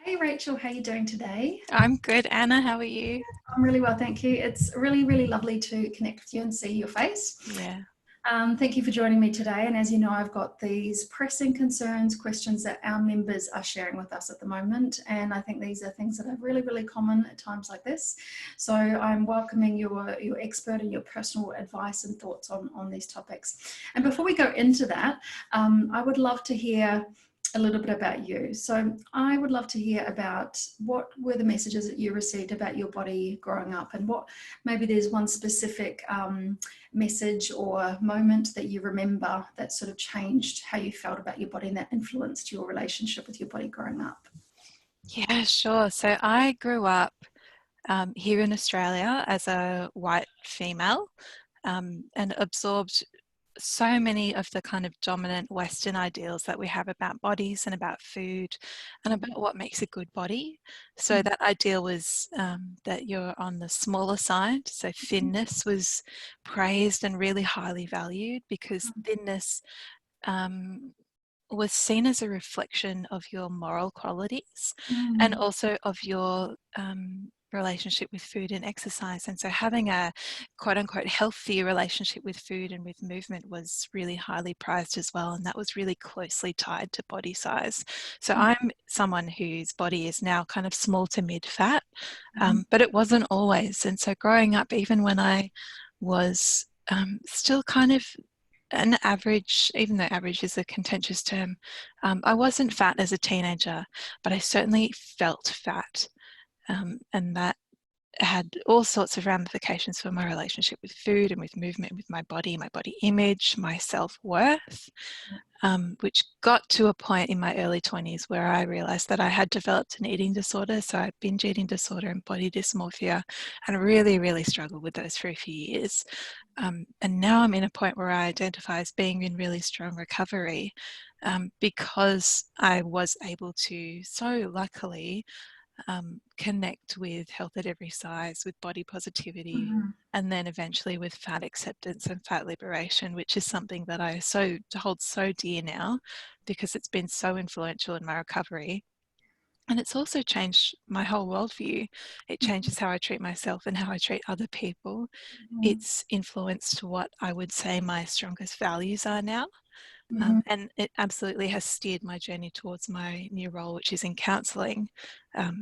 Hey Rachel, how are you doing today? I'm good, Anna. How are you? I'm really well, thank you. It's really lovely to connect with you and see your face. Yeah. Thank you for joining me today. And as you know, I've got these pressing concerns, questions that our members are sharing with us at the moment. And I think these are things that are really common at times like this. So I'm welcoming your expert and your personal advice and thoughts on these topics. And before we go into that, I would love to hear a little bit about you. So I would love to hear about what were the messages that you received about your body growing up, and what maybe there's one specific message or moment that you remember that sort of changed how you felt about your body and that influenced your relationship with your body growing up. Yeah, sure. So I grew up here in Australia as a white female and absorbed so many of the kind of dominant Western ideals that we have about bodies and about food and about what makes a good body. So that ideal was that you're on the smaller side. So thinness was praised and really highly valued because thinness was seen as a reflection of your moral qualities and Mm, also of your relationship with food and exercise. And so having a quote unquote healthy relationship with food and with movement was really highly prized as well. And that was really closely tied to body size. So I'm someone whose body is now kind of small to mid fat, but it wasn't always. And so growing up, even when I was still kind of an average, even though average is a contentious term, I wasn't fat as a teenager, but I certainly felt fat. And that had all sorts of ramifications for my relationship with food and with movement, with my body image, my self-worth, which got to a point in my early 20s where I realized that I had developed an eating disorder. So I had binge eating disorder and body dysmorphia, and really struggled with those for a few years. And now I'm in a point where I identify as being in really strong recovery because I was able to so luckily connect with health at every size, with body positivity, and then eventually with fat acceptance and fat liberation, which is something that I hold so dear now because it's been so influential in my recovery. And it's also changed my whole worldview. It changes how I treat myself and how I treat other people. It's influenced what I would say my strongest values are now. And it absolutely has steered my journey towards my new role, which is in counselling.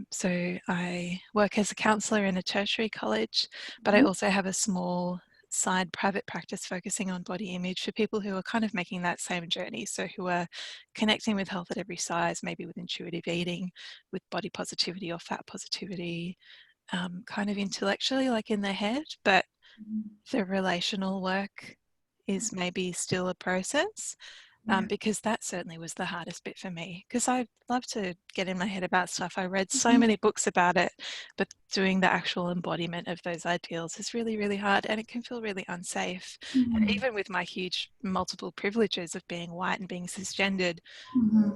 So I work as a counsellor in a tertiary college, but I also have a small side private practice focusing on body image for people who are kind of making that same journey. So who are connecting with health at every size, maybe with intuitive eating, with body positivity or fat positivity, kind of intellectually, like in their head, but the relational work is maybe still a process. Because that certainly was the hardest bit for me, because I love to get in my head about stuff. I read so many books about it, but doing the actual embodiment of those ideals is really hard, and it can feel really unsafe. And even with my huge multiple privileges of being white and being cisgendered,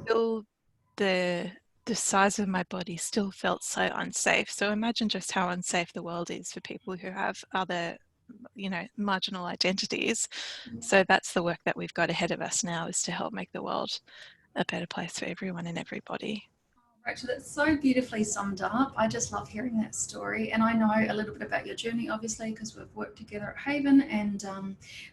still the size of my body still felt so unsafe. So imagine just how unsafe the world is for people who have other marginal identities. So that's the work that we've got ahead of us now, is to help make the world a better place for everyone and everybody. Rachel, that's so beautifully summed up. I just love hearing that story. And I know a little bit about your journey, obviously, because we've worked together at Haven, and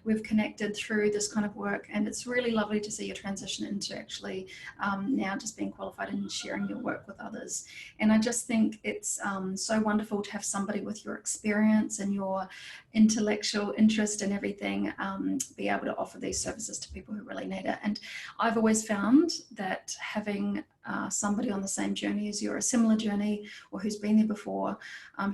we've connected through this kind of work. And it's really lovely to see your transition into actually now just being qualified and sharing your work with others. And I just think it's so wonderful to have somebody with your experience and your intellectual interest and everything be able to offer these services to people who really need it. And I've always found that having somebody on the same journey as you, or a similar journey, or who's been there before,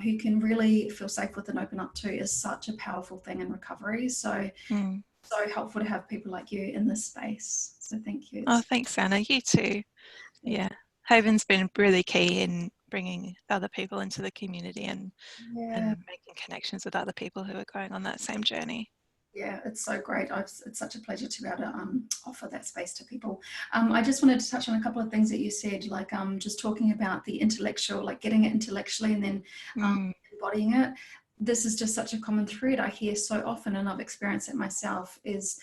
who can really feel safe with and open up to, is such a powerful thing in recovery. So so helpful to have people like you in this space. So thank you. Oh, thanks, Anna. You too. Yeah. Haven's been really key in bringing other people into the community and making connections with other people who are going on that same journey. Yeah, it's so great. It's such a pleasure to be able to offer that space to people. I just wanted to touch on a couple of things that you said, like just talking about the intellectual, like getting it intellectually and then embodying it. This is just such a common thread I hear so often, and I've experienced it myself, is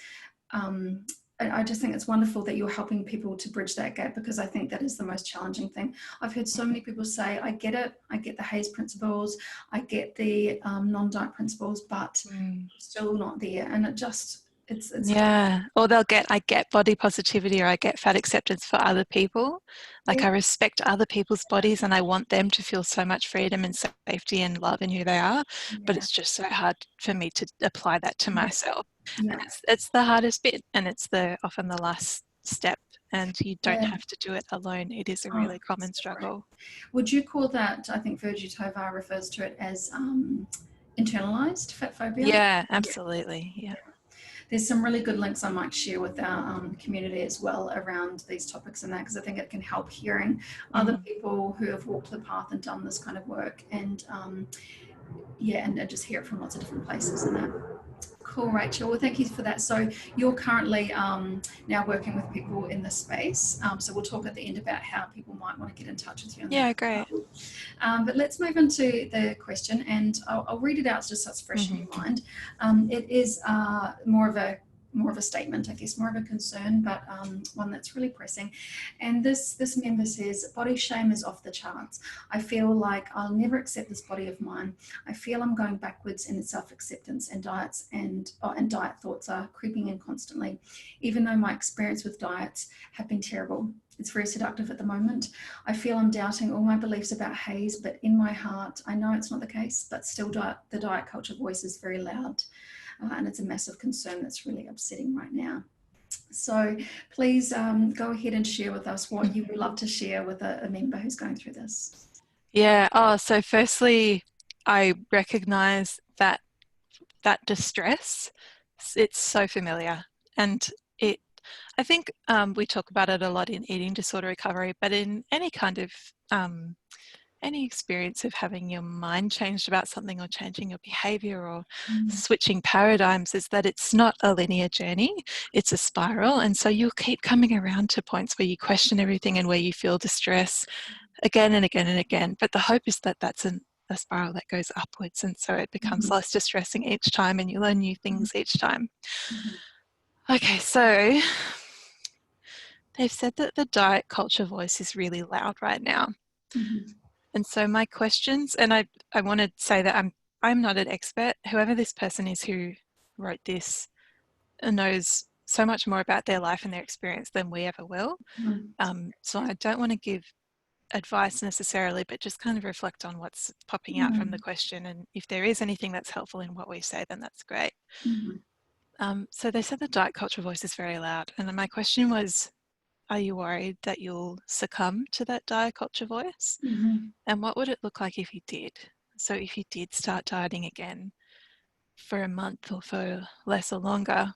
I just think it's wonderful that you're helping people to bridge that gap, because I think that is the most challenging thing. I've heard so many people say, I get it, I get the HAES principles, I get the non-diet principles, but Mm. still not there. And it just, it's Yeah, or they'll get, I get body positivity, or I get fat acceptance for other people. Like, yeah, I respect other people's bodies and I want them to feel so much freedom and safety and love in who they are, but yeah, it's just so hard for me to apply that to yeah, myself. And yeah, it's the hardest bit, and it's the often the last step, and you don't yeah. have to do it alone. It is a Oh, really common so great. struggle. Would you call that, I think Virgie Tovar refers to it as internalized fat phobia? Yeah, Yeah. absolutely. Yeah. There's some really good links I might share with our community as well around these topics and that, because I think it can help hearing other Mm. people who have walked the path and done this kind of work, and yeah, and just hear it from lots of different places and that. Cool, Rachel. Well, thank you for that. So you're currently now working with people in this space. So we'll talk at the end about how people might want to get in touch with you on Yeah, that. great. But let's move into the question, and I'll read it out just so it's fresh in Mm-hmm. your mind. It is more of a statement, I guess, more of a concern, but one that's really pressing. And this member says, body shame is off the charts. I feel like I'll never accept this body of mine. I feel I'm going backwards in self-acceptance, and diets and diet thoughts are creeping in constantly, even though my experience with diets have been terrible. It's very seductive at the moment. I feel I'm doubting all my beliefs about HAES, but in my heart, I know it's not the case, but still the diet culture voice is very loud. And it's a massive concern that's really upsetting right now. So please go ahead and share with us what you would love to share with a member who's going through this. Yeah. Oh, so firstly, I recognize that distress. It's so familiar, and it. I think we talk about it a lot in eating disorder recovery, but in any kind of any experience of having your mind changed about something, or changing your behavior, or switching paradigms, is that it's not a linear journey, it's a spiral. And so you'll keep coming around to points where you question everything and where you feel distress again and again and again. But the hope is that that's a spiral that goes upwards, and so it becomes less distressing each time, and you learn new things each time. Okay, so they've said that the diet culture voice is really loud right now. And so my questions, and I want to say that I'm not an expert. Whoever this person is who wrote this knows so much more about their life and their experience than we ever will. So I don't want to give advice necessarily, but just kind of reflect on what's popping out from the question. And if there is anything that's helpful in what we say, then that's great. So they said the diet culture voice is very loud. And then my question was, are you worried that you'll succumb to that diet culture voice? And what would it look like if you did? So if you did start dieting again for a month or for less or longer,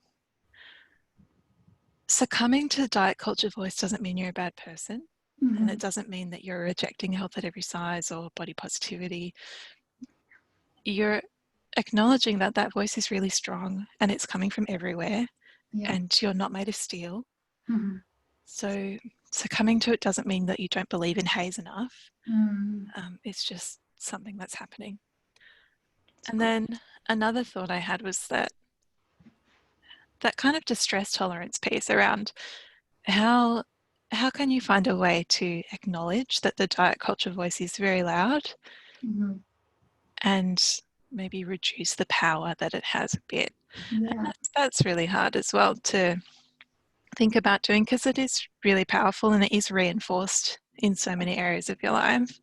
succumbing to the diet culture voice doesn't mean you're a bad person. And it doesn't mean that you're rejecting health at every size or body positivity. You're acknowledging that that voice is really strong and it's coming from everywhere, and you're not made of steel. So succumbing to it doesn't mean that you don't believe in HAES enough. It's just something that's happening. And then another thought I had was that kind of distress tolerance piece around how can you find a way to acknowledge that the diet culture voice is very loud, and maybe reduce the power that it has a bit. And that's really hard as well to think about doing, because it is really powerful and it is reinforced in so many areas of your life.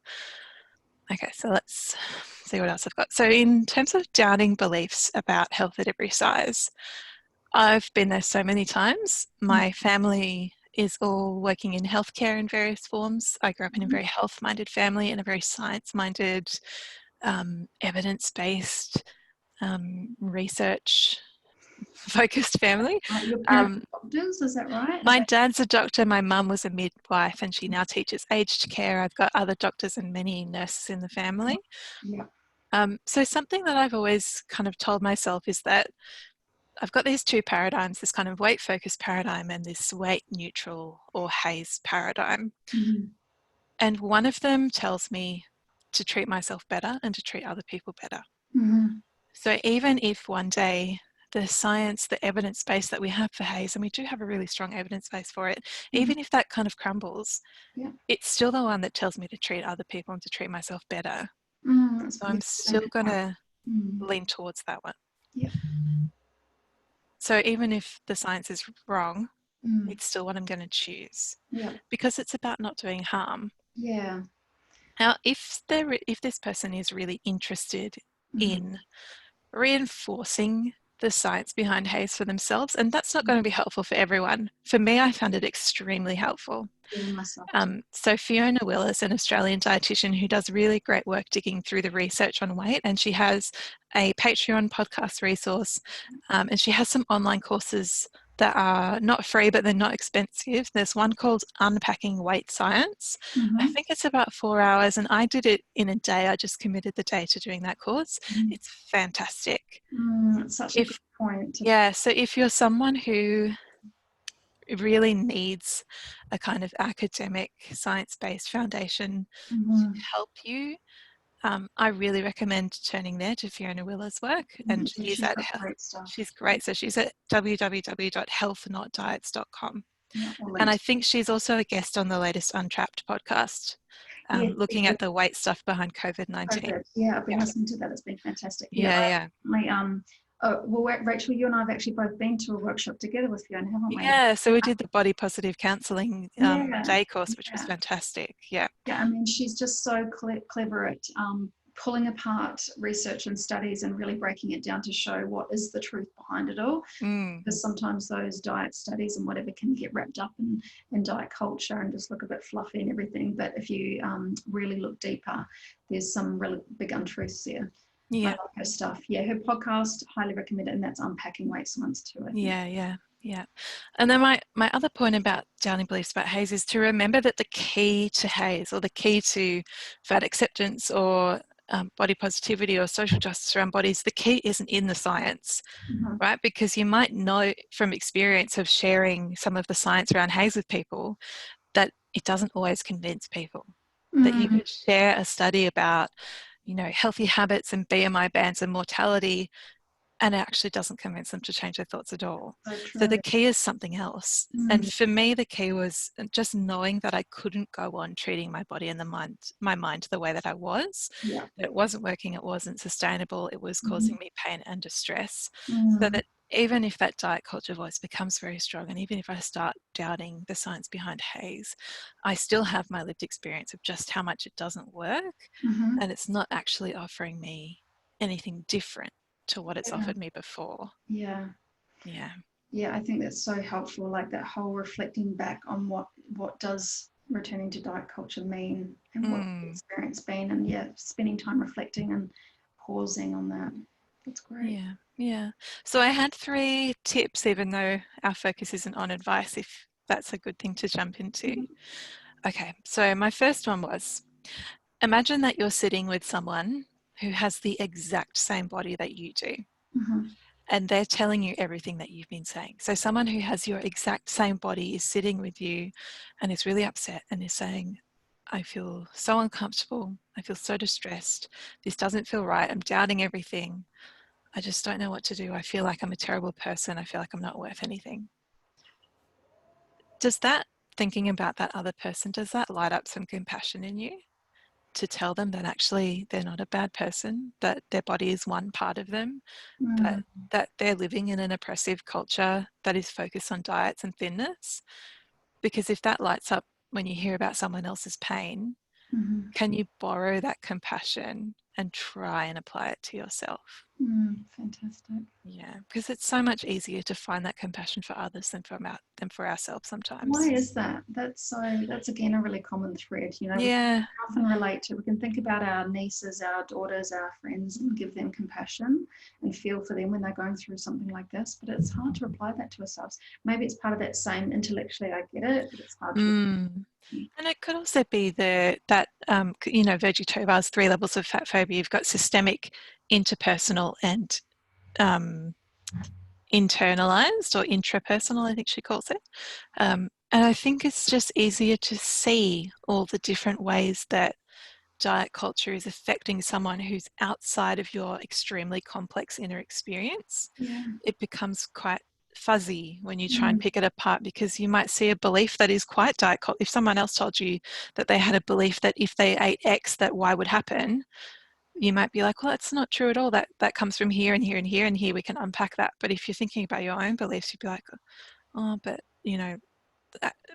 Okay, so let's see what else I've got. So in terms of doubting beliefs about health at every size, I've been there so many times. My family is all working in healthcare in various forms. I grew up in a very health-minded family and a very science-minded, evidence-based, research-focused family. Your parents are doctors, is that right? My dad's a doctor, my mum was a midwife, and she now teaches aged care. I've got other doctors and many nurses in the family. So something that I've always kind of told myself is that I've got these two paradigms, this kind of weight-focused paradigm and this weight-neutral or HAES paradigm. And one of them tells me to treat myself better and to treat other people better. So even if one day the science, the evidence base that we have for HAES, and we do have a really strong evidence base for it, Mm. even if that kind of crumbles, Yeah. it's still the one that tells me to treat other people and to treat myself better. So I'm still going to lean towards that one. Yeah. So even if the science is wrong, it's still what I'm going to choose. Yeah. Because it's about not doing harm. Yeah. Now, if this person is really interested in reinforcing the science behind HAES for themselves, and that's not going to be helpful for everyone. For me, I found it extremely helpful. Yeah, myself. So Fiona Willis, an Australian dietitian who does really great work digging through the research on weight, and she has a Patreon podcast resource, and she has some online courses that are not free, but they're not expensive. There's one called Unpacking Weight Science. I think it's about 4 hours, and I did it in a day. I just committed the day to doing that course. It's fantastic. Such a good point. Yeah, so if you're someone who really needs a kind of academic, science-based foundation to help you, I really recommend turning there to Fiona Willer's work. And she's at great stuff. She's great. So she's at www.healthnotdiets.com. Yeah, and I think she's also a guest on the latest Untrapped podcast, looking at the weight stuff behind COVID-19. Yeah, I've been listening to that. It's been fantastic. Yeah. Well, Rachel, you and I have actually both been to a workshop together with Fiona, haven't we? Yeah, so we did the body positive counselling day course, which was fantastic. Yeah, I mean, she's just so clever at pulling apart research and studies and really breaking it down to show what is the truth behind it all. Because sometimes those diet studies and whatever can get wrapped up in diet culture and just look a bit fluffy and everything. But if you really look deeper, there's some really big untruths there. Yeah. I love her stuff. Yeah, her podcast, highly recommend it, and that's Unpacking Weight Science too. Yeah. And then my other point about doubting beliefs about HAES is to remember that the key to HAES, or the key to fat acceptance or body positivity or social justice around bodies, the key isn't in the science, right? Because you might know from experience of sharing some of the science around HAES with people that it doesn't always convince people. That you could share a study about, healthy habits and BMI bands and mortality, and it actually doesn't convince them to change their thoughts at all. So the key is something else. And for me, the key was just knowing that I couldn't go on treating my body and my mind the way that I was. That it wasn't working, it wasn't sustainable, it was causing me pain and distress. So that even if that diet culture voice becomes very strong, and even if I start doubting the science behind HAES, I still have my lived experience of just how much it doesn't work, and it's not actually offering me anything different to what it's offered me before. Yeah, I think that's so helpful, like that whole reflecting back on what does returning to diet culture mean, and what the experience been, and spending time reflecting and pausing on that. That's great. Yeah. So I had 3 tips, even though our focus isn't on advice, if that's a good thing to jump into. Okay, so my first one was, imagine that you're sitting with someone who has the exact same body that you do. And they're telling you everything that you've been saying. So someone who has your exact same body is sitting with you and is really upset and is saying, I feel so uncomfortable. I feel so distressed. This doesn't feel right. I'm doubting everything. I just don't know what to do. I feel like I'm a terrible person. I feel like I'm not worth anything. Does that, thinking about that other person, does that light up some compassion in you? To tell them that actually they're not a bad person, that their body is one part of them, that they're living in an oppressive culture that is focused on diets and thinness. Because if that lights up when you hear about someone else's pain, can you borrow that compassion and try and apply it to yourself? Fantastic. Yeah, because it's so much easier to find that compassion for others than for ourselves sometimes. Why is that? That's again a really common thread. We often relate to. We can think about our nieces, our daughters, our friends, and give them compassion and feel for them when they're going through something like this. But it's hard to apply that to ourselves. Maybe it's part of that same intellectually, I get it, but it's hard to. And it could also be Veggie Tovar's 3 levels of fat phobia. You've got systemic, interpersonal, and internalized, or intrapersonal, I think she calls it. And I think it's just easier to see all the different ways that diet culture is affecting someone who's outside of your extremely complex inner experience, Yeah. it becomes quite fuzzy when you try and Mm. pick it apart, because you might see a belief that is quite diet culture. If someone else told you that they had a belief that if they ate X, that Y would happen, you might be like, well, that's not true at all. That comes from here and here and here and here. We can unpack that. But if you're thinking about your own beliefs, you'd be like, oh, but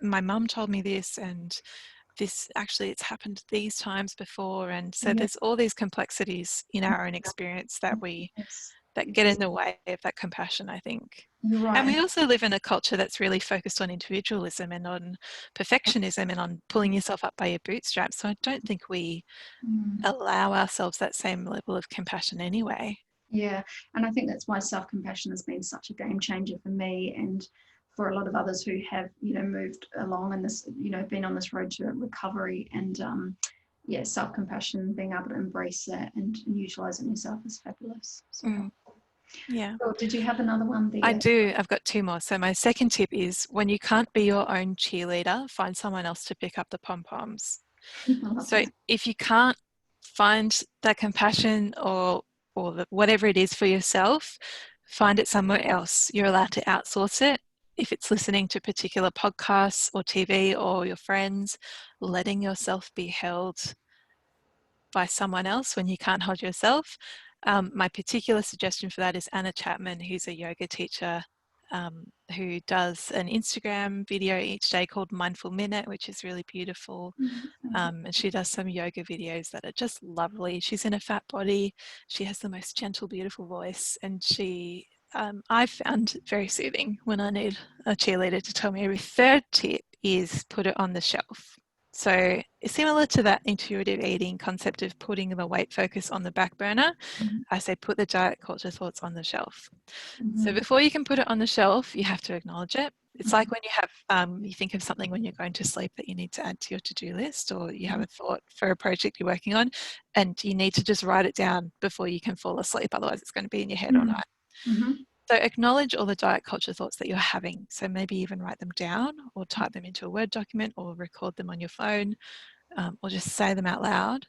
my mum told me this, and this actually it's happened these times before. And so Yeah. there's all these complexities in our own experience that Yes. get in the way of that compassion, I think. You're And right. we also live in a culture that's really focused on individualism and on perfectionism and on pulling yourself up by your bootstraps. So I don't think we Mm. allow ourselves that same level of compassion anyway. Yeah, and I think that's why self-compassion has been such a game changer for me and for a lot of others who have, moved along in this, been on this road to recovery. And yeah, self-compassion, being able to embrace that and utilizing yourself is fabulous. So helpful. Yeah. Cool. Did you have another one I there? do. I've got two more. So my second tip is, when you can't be your own cheerleader, find someone else to pick up the pom-poms. I love So that. if you can't find that compassion or whatever it is for yourself, find it somewhere else. You're allowed to outsource it. If it's listening to particular podcasts or TV or your friends, letting yourself be held by someone else when you can't hold yourself. My particular suggestion for that is Anna Chapman, who's a yoga teacher, who does an Instagram video each day called Mindful Minute, which is really beautiful. And she does some yoga videos that are just lovely. She's in a fat body. She has the most gentle, beautiful voice. And I've found very soothing when I need a cheerleader to tell me every. Third tip is put it on the shelf. So similar to that intuitive eating concept of putting the weight focus on the back burner, I say put the diet culture thoughts on the shelf. So before you can put it on the shelf, you have to acknowledge it. It's like when you have, you think of something when you're going to sleep that you need to add to your to-do list, or you have a thought for a project you're working on, and you need to just write it down before you can fall asleep. Otherwise it's going to be in your head all night. So acknowledge all the diet culture thoughts that you're having. So maybe even write them down or type them into a Word document or record them on your phone, or just say them out loud.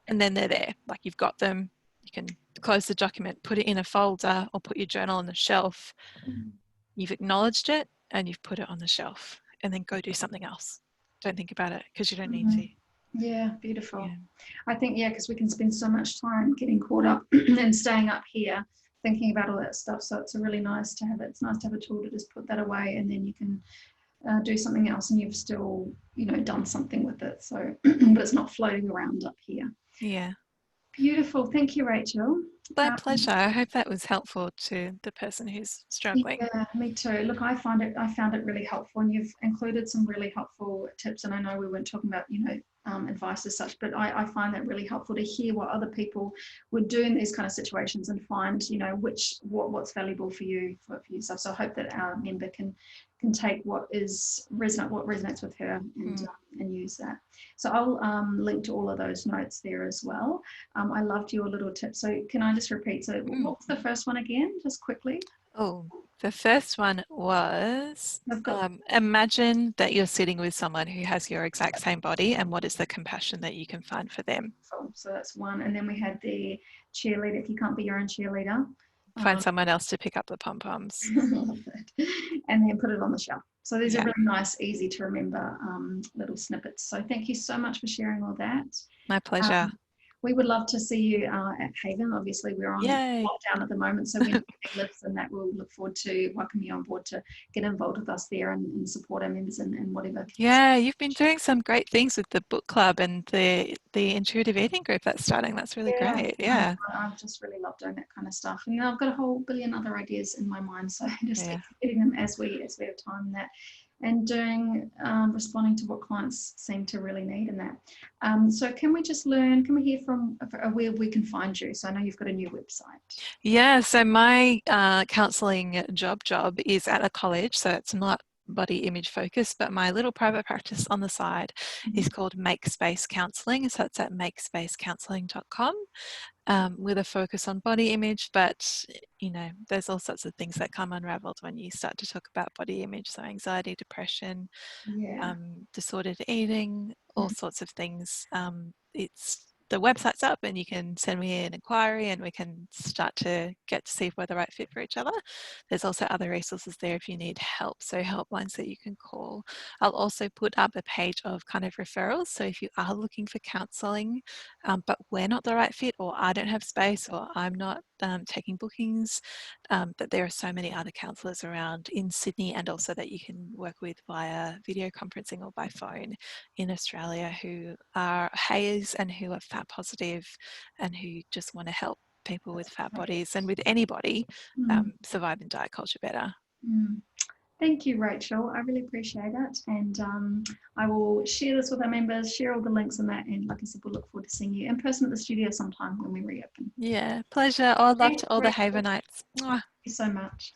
And then they're there, like you've got them. You can close the document, put it in a folder, or put your journal on the shelf. You've acknowledged it and you've put it on the shelf, and then go do something else. Don't think about it, because you don't need to. Yeah, beautiful. Yeah. I think, because we can spend so much time getting caught up and staying up here thinking about all that stuff. So it's really nice to have it. It's nice to have a tool to just put that away, and then you can do something else, and you've still, done something with it. So, but it's not floating around up here. Yeah. Beautiful. Thank you, Rachel. My pleasure. I hope that was helpful to the person who's struggling. Yeah, me too. Look, I found it really helpful, and you've included some really helpful tips. And I know we weren't talking about, advice as such, but I find that really helpful to hear what other people would do in these kind of situations and find, what's valuable for you for yourself. So I hope that our member can take what resonates with her and use that. So I'll link to all of those notes there as well. I loved your little tip. So can I just repeat? So what was the first one again, just quickly? Oh, the first one was imagine that you're sitting with someone who has your exact same body, and what is the compassion that you can find for them? So that's one. And then we had the cheerleader. If you can't be your own cheerleader, Find someone else to pick up the pom-poms. love that. And then put it on the shelf. So these are really nice, easy to remember little snippets. So thank you so much for sharing all that. My pleasure. We would love to see you at Haven. Obviously, we're on lockdown at the moment, so when everything lifts, and that we'll look forward to welcoming you on board to get involved with us there and support our members and whatever. Yeah, you've been doing some great things with the book club and the intuitive eating group that's starting. That's really great. Yeah. I just really love doing that kind of stuff. And I've got a whole billion other ideas in my mind, so just getting them as we have time that. And doing responding to what clients seem to really need in that. So can we hear from where we can find you? So I know you've got a new website. Yeah, so my counselling job is at a college, so it's not body image focused, but my little private practice on the side is called Make Space Counselling. So it's at makespacecounselling.com. With a focus on body image, but you know, there's all sorts of things that come unraveled when you start to talk about body image. So anxiety, depression, Yeah. disordered eating, all sorts of things. The website's up and you can send me an inquiry and we can start to get to see if we're the right fit for each other. There's also other resources there if you need help, so helplines that you can call. I'll also put up a page of kind of referrals, so if you are looking for counselling but we're not the right fit, or I don't have space, or I'm not taking bookings, that there are so many other counsellors around in Sydney, and also that you can work with via video conferencing or by phone in Australia, who are HAES and who are fat positive and who just want to help people with fat bodies and with anybody survive in diet culture better. Thank you, Rachel. I really appreciate it. And I will share this with our members, share all the links in that. And like I said, we'll look forward to seeing you in person at the studio sometime when we reopen. Yeah, pleasure. Oh, I'd love Thanks, to all the Rachel. Havenites. Mwah. Thank you so much.